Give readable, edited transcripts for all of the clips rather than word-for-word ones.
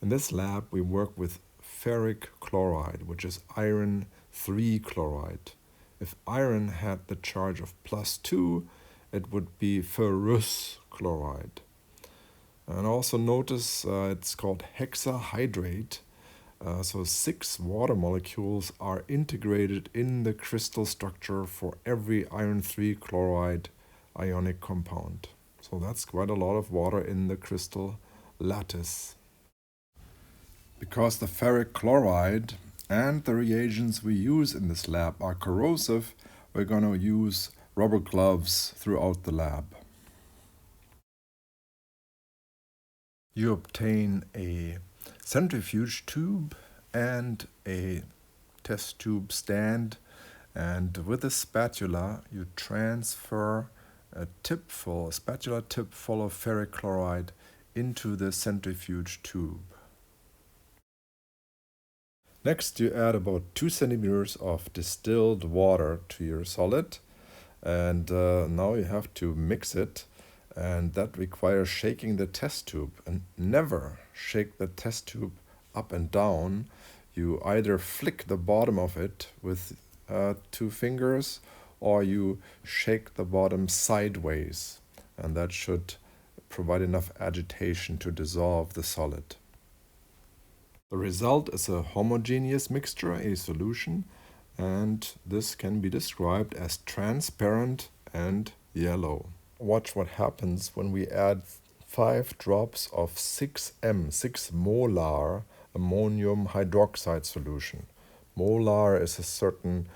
In this lab, we work with ferric chloride, which is iron 3 chloride. If iron had the charge of +2, it would be ferrous chloride. And also notice it's called hexahydrate. So 6 water molecules are integrated in the crystal structure for every iron 3 chloride ionic compound. So that's quite a lot of water in the crystal lattice. Because the ferric chloride and the reagents we use in this lab are corrosive, we're going to use rubber gloves throughout the lab. You obtain a centrifuge tube and a test tube stand, and with a spatula you transfer a spatula tip full of ferric chloride into the centrifuge tube. Next, you add about 2 centimeters of distilled water to your solid, and now you have to mix it, and that requires shaking the test tube. And never shake the test tube up and down. You either flick the bottom of it with 2 fingers, or you shake the bottom sideways, and that should provide enough agitation to dissolve the solid. The result is a homogeneous mixture, a solution, and this can be described as transparent and yellow. Watch what happens when we add 5 drops of 6 molar ammonium hydroxide solution. Molar is a certain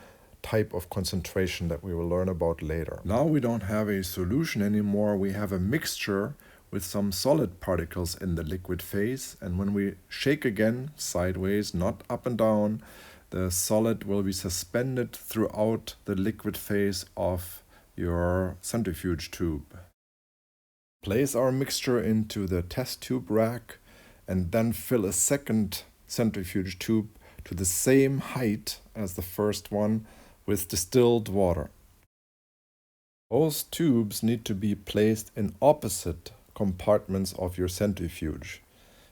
type of concentration that we will learn about later. Now we don't have a solution anymore, we have a mixture with some solid particles in the liquid phase, and when we shake again, sideways, not up and down, the solid will be suspended throughout the liquid phase of your centrifuge tube. Place our mixture into the test tube rack and then fill a second centrifuge tube to the same height as the first one with distilled water. Both tubes need to be placed in opposite compartments of your centrifuge.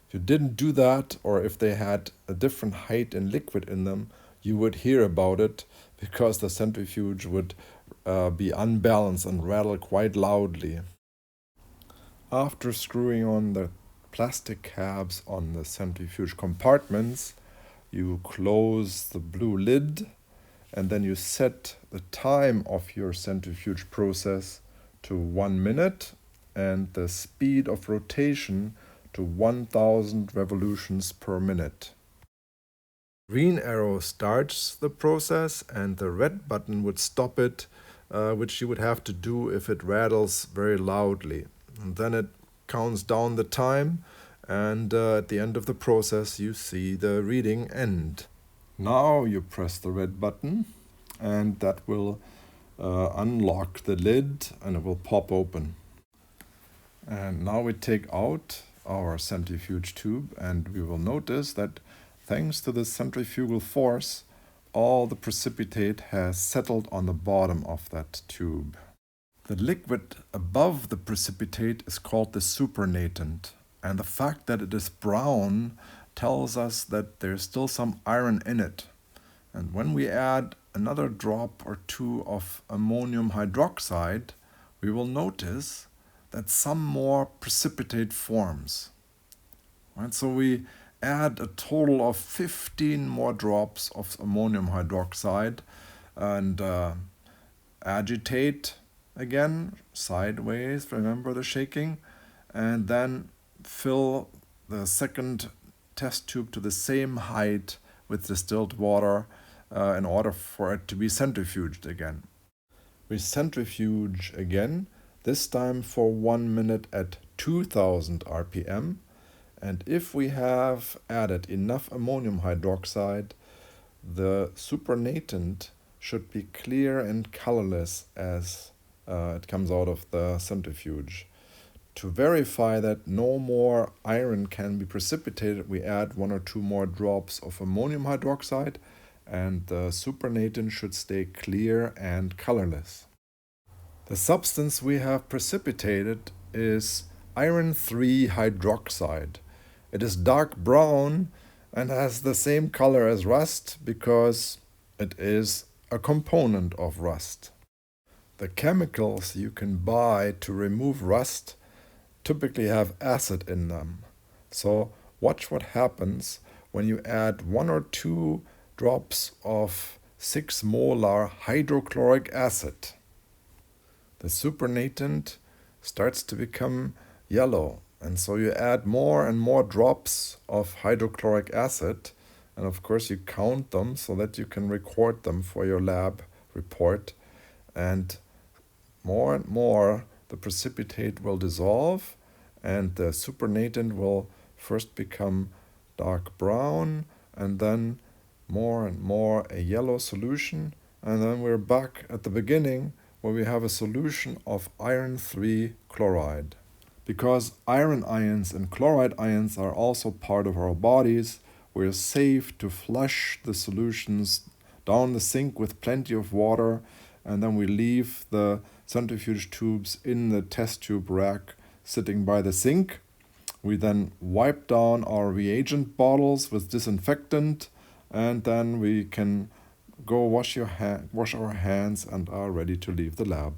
If you didn't do that, or if they had a different height and liquid in them, you would hear about it because the centrifuge would be unbalanced and rattle quite loudly. After screwing on the plastic caps on the centrifuge compartments, you close the blue lid, and then you set the time of your centrifuge process to 1 minute and the speed of rotation to 1000 revolutions per minute. Green arrow starts the process and the red button would stop it, which you would have to do if it rattles very loudly. And then it counts down the time, and at the end of the process you see the reading end. Now you press the red button and that will unlock the lid and it will pop open. And now we take out our centrifuge tube, and we will notice that thanks to the centrifugal force, all the precipitate has settled on the bottom of that tube. The liquid above the precipitate is called the supernatant, and the fact that it is brown tells us that there's still some iron in it. And when we add another drop or 2 of ammonium hydroxide, we will notice that some more precipitate forms. Right, so we add a total of 15 more drops of ammonium hydroxide and agitate again sideways, remember the shaking, and then fill the second test tube to the same height with distilled water in order for it to be centrifuged again. We centrifuge again, this time for 1 minute at 2000 RPM, and if we have added enough ammonium hydroxide, the supernatant should be clear and colorless as it comes out of the centrifuge. To verify that no more iron can be precipitated, we add 1 or 2 more drops of ammonium hydroxide, and the supernatant should stay clear and colorless. The substance we have precipitated is iron 3 hydroxide, It is dark brown and has the same color as rust because it is a component of rust. The chemicals you can buy to remove rust typically have acid in them. So watch what happens when you add 1 or 2 drops of 6 molar hydrochloric acid. The supernatant starts to become yellow, and so you add more and more drops of hydrochloric acid, and of course you count them so that you can record them for your lab report, and more the precipitate will dissolve, and the supernatant will first become dark brown, and then more and more a yellow solution, and then we're back at the beginning where we have a solution of iron 3 chloride. Because iron ions and chloride ions are also part of our bodies, we're safe to flush the solutions down the sink with plenty of water, and then we leave the centrifuge tubes in the test tube rack sitting by the sink. We then wipe down our reagent bottles with disinfectant, and then we can go wash our hands and are ready to leave the lab.